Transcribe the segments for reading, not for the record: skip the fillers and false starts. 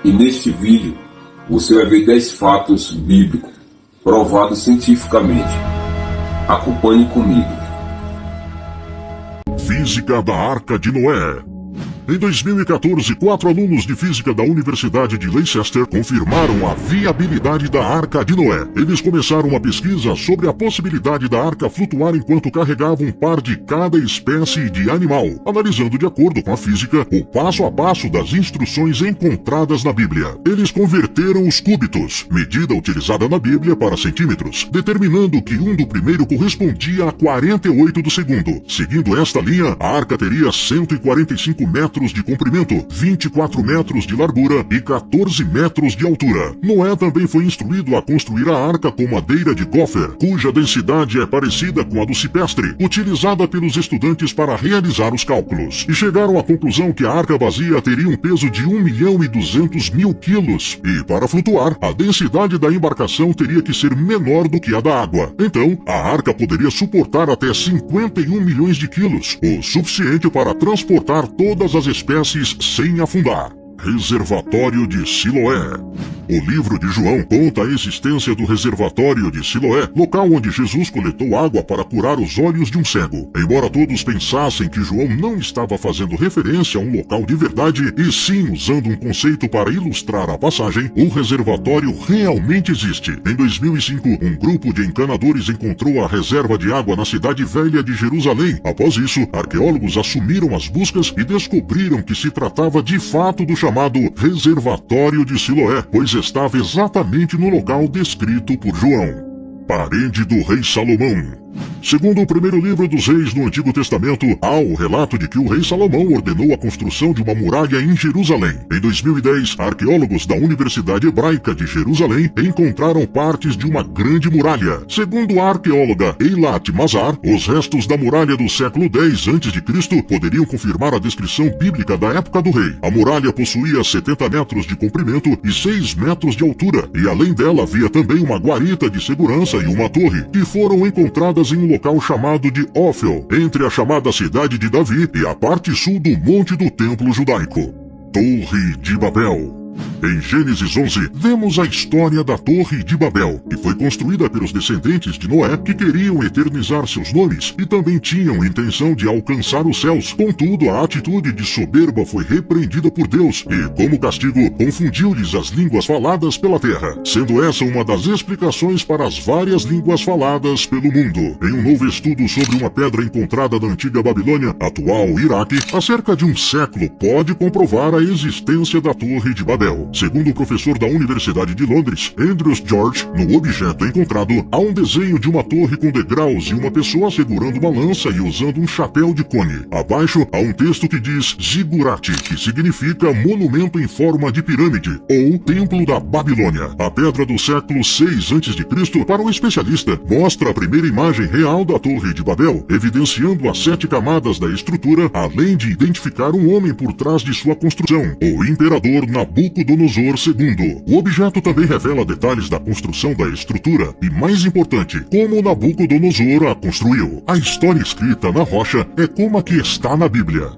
E neste vídeo você vai ver 10 fatos bíblicos provados cientificamente. Acompanhe comigo. Física da Arca de Noé. Em 2014, 4 alunos de física da Universidade de Leicester confirmaram a viabilidade da Arca de Noé. Eles começaram uma pesquisa sobre a possibilidade da arca flutuar enquanto carregava um par de cada espécie de animal, analisando de acordo com a física o passo a passo das instruções encontradas na Bíblia. Eles converteram os cúbitos, medida utilizada na Bíblia, para centímetros, determinando que um do primeiro correspondia a 48 do segundo. Seguindo esta linha, a arca teria 145 metros de comprimento, 24 metros de largura e 14 metros de altura. Noé também foi instruído a construir a arca com madeira de gopher, cuja densidade é parecida com a do cipestre, utilizada pelos estudantes para realizar os cálculos. E chegaram à conclusão que a arca vazia teria um peso de 1.200.000 quilos. E para flutuar, a densidade da embarcação teria que ser menor do que a da água. Então, a arca poderia suportar até 51 milhões de quilos, o suficiente para transportar todas as espécies sem afundar. Reservatório de Siloé. O livro de João conta a existência do reservatório de Siloé, local onde Jesus coletou água para curar os olhos de um cego. Embora todos pensassem que João não estava fazendo referência a um local de verdade, e sim usando um conceito para ilustrar a passagem, o reservatório realmente existe. Em 2005, um grupo de encanadores encontrou a reserva de água na cidade velha de Jerusalém. Após isso, arqueólogos assumiram as buscas e descobriram que se tratava de fato do chamado Reservatório de Siloé, pois estava exatamente no local descrito por João. Parede do rei Salomão. Segundo o primeiro livro dos reis no Antigo Testamento, há o relato de que o rei Salomão ordenou a construção de uma muralha em Jerusalém. Em 2010, arqueólogos da Universidade Hebraica de Jerusalém encontraram partes de uma grande muralha. Segundo a arqueóloga Eilat Mazar, os restos da muralha do século X a.C. poderiam confirmar a descrição bíblica da época do rei. A muralha possuía 70 metros de comprimento e 6 metros de altura, e além dela havia também uma guarita de segurança e uma torre, que foram encontradas em um local chamado de Ofel, entre a chamada cidade de Davi e a parte sul do Monte do Templo Judaico. Torre de Babel. Em Gênesis 11, vemos a história da Torre de Babel, que foi construída pelos descendentes de Noé, que queriam eternizar seus nomes e também tinham intenção de alcançar os céus. Contudo, a atitude de soberba foi repreendida por Deus e, como castigo, confundiu-lhes as línguas faladas pela terra, sendo essa uma das explicações para as várias línguas faladas pelo mundo. Em um novo estudo sobre uma pedra encontrada na antiga Babilônia, atual Iraque, há cerca de um século, pode comprovar a existência da Torre de Babel. Segundo o professor da Universidade de Londres, Andrews George, no objeto encontrado, há um desenho de uma torre com degraus e uma pessoa segurando uma lança e usando um chapéu de cone. Abaixo, há um texto que diz Zigurate, que significa monumento em forma de pirâmide, ou Templo da Babilônia. A pedra do século VI a.C., para o especialista, mostra a primeira imagem real da Torre de Babel, evidenciando as 7 camadas da estrutura, além de identificar um homem por trás de sua construção, o imperador Nabucodonosor II. O objeto também revela detalhes da construção da estrutura e, mais importante, como Nabucodonosor a construiu. A história escrita na rocha é como a que está na Bíblia.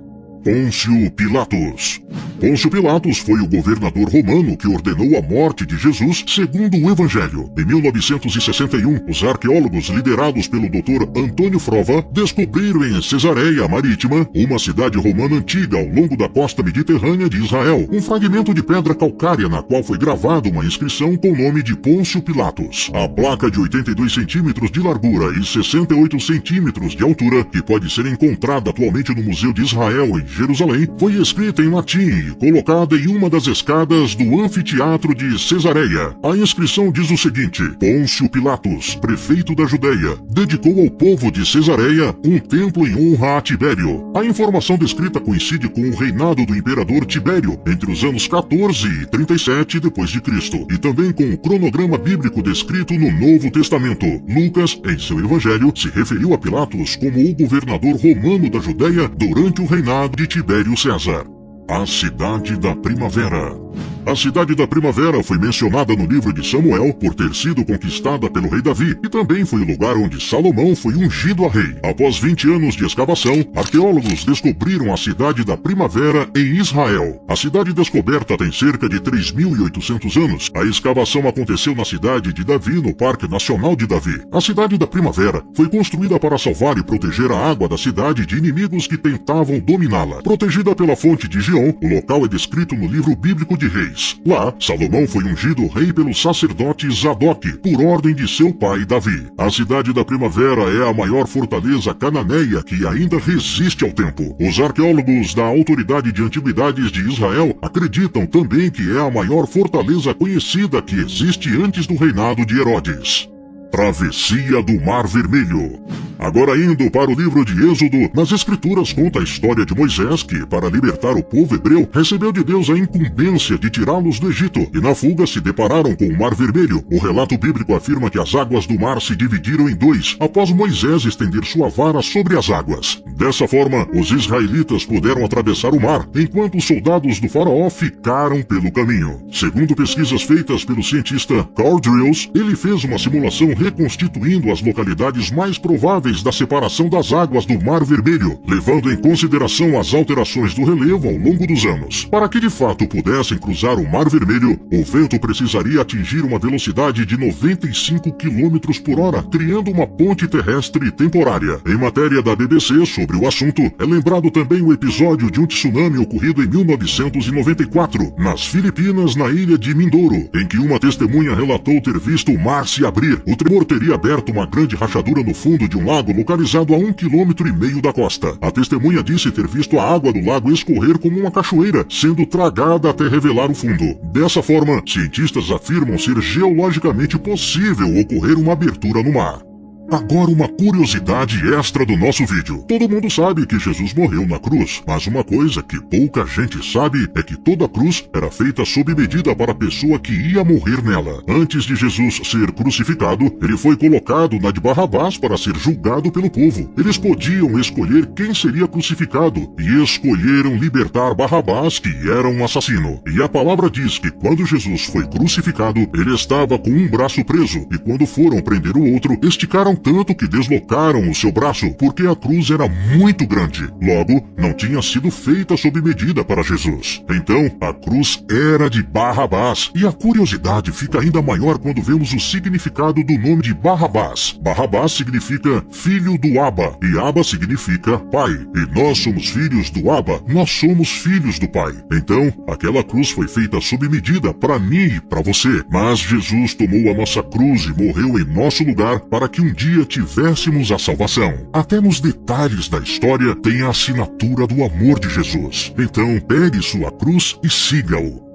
Pôncio Pilatos. Pôncio Pilatos foi o governador romano que ordenou a morte de Jesus segundo o Evangelho. Em 1961, os arqueólogos liderados pelo Dr. Antônio Frova descobriram em Cesareia Marítima, uma cidade romana antiga ao longo da costa mediterrânea de Israel, um fragmento de pedra calcária na qual foi gravada uma inscrição com o nome de Pôncio Pilatos. A placa de 82 centímetros de largura e 68 centímetros de altura, que pode ser encontrada atualmente no Museu de Israel em Jerusalém, foi escrita em latim e colocada em uma das escadas do anfiteatro de Cesareia. A inscrição diz o seguinte: Pôncio Pilatos, prefeito da Judeia, dedicou ao povo de Cesareia um templo em honra a Tibério. A informação descrita coincide com o reinado do imperador Tibério entre os anos 14 e 37 d.C. e também com o cronograma bíblico descrito no Novo Testamento. Lucas, em seu evangelho, se referiu a Pilatos como o governador romano da Judeia durante o reinado de Tibério César. A Cidade da Primavera. A cidade da Primavera foi mencionada no livro de Samuel por ter sido conquistada pelo rei Davi e também foi o lugar onde Salomão foi ungido a rei. Após 20 anos de escavação, arqueólogos descobriram a cidade da Primavera em Israel. A cidade descoberta tem cerca de 3.800 anos. A escavação aconteceu na cidade de Davi, no Parque Nacional de Davi. A cidade da Primavera foi construída para salvar e proteger a água da cidade de inimigos que tentavam dominá-la. Protegida pela fonte de Gion, o local é descrito no livro bíblico de Reis. Lá, Salomão foi ungido rei pelo sacerdote Zadok, por ordem de seu pai Davi. A cidade da Primavera é a maior fortaleza cananeia que ainda resiste ao tempo. Os arqueólogos da Autoridade de Antiguidades de Israel acreditam também que é a maior fortaleza conhecida que existe antes do reinado de Herodes. Travessia do Mar Vermelho. Agora indo para o livro de Êxodo, nas escrituras conta a história de Moisés que, para libertar o povo hebreu, recebeu de Deus a incumbência de tirá-los do Egito, e na fuga se depararam com o Mar Vermelho. O relato bíblico afirma que as águas do mar se dividiram em dois, após Moisés estender sua vara sobre as águas. Dessa forma, os israelitas puderam atravessar o mar, enquanto os soldados do faraó ficaram pelo caminho. Segundo pesquisas feitas pelo cientista Carl Drills, ele fez uma simulação reconstituindo as localidades mais prováveis da separação das águas do Mar Vermelho, levando em consideração as alterações do relevo ao longo dos anos. Para que de fato pudessem cruzar o Mar Vermelho, o vento precisaria atingir uma velocidade de 95 km por hora, criando uma ponte terrestre temporária. Em matéria da BBC sobre o assunto, é lembrado também o episódio de um tsunami ocorrido em 1994, nas Filipinas, na ilha de Mindoro, em que uma testemunha relatou ter visto o mar se abrir. O tremor teria aberto uma grande rachadura no fundo de um lago localizado a 1,5 km da costa. A testemunha disse ter visto a água do lago escorrer como uma cachoeira, sendo tragada até revelar o fundo. Dessa forma, cientistas afirmam ser geologicamente possível ocorrer uma abertura no mar. Agora uma curiosidade extra do nosso vídeo. Todo mundo sabe que Jesus morreu na cruz, mas uma coisa que pouca gente sabe é que toda cruz era feita sob medida para a pessoa que ia morrer nela. Antes de Jesus ser crucificado, ele foi colocado na de Barrabás para ser julgado pelo povo. Eles podiam escolher quem seria crucificado e escolheram libertar Barrabás, que era um assassino. E a palavra diz que quando Jesus foi crucificado, ele estava com um braço preso, e quando foram prender o outro, esticaram tanto que deslocaram o seu braço, porque a cruz era muito grande. Logo, não tinha sido feita sob medida para Jesus. Então, a cruz era de Barrabás. E a curiosidade fica ainda maior quando vemos o significado do nome de Barrabás. Barrabás significa filho do Abba, e Abba significa pai. E nós somos filhos do Abba, nós somos filhos do pai. Então, aquela cruz foi feita sob medida para mim e para você. Mas Jesus tomou a nossa cruz e morreu em nosso lugar para que um dia tivéssemos a salvação. Até nos detalhes da história tem a assinatura do amor de Jesus. Então pegue sua cruz e siga-o.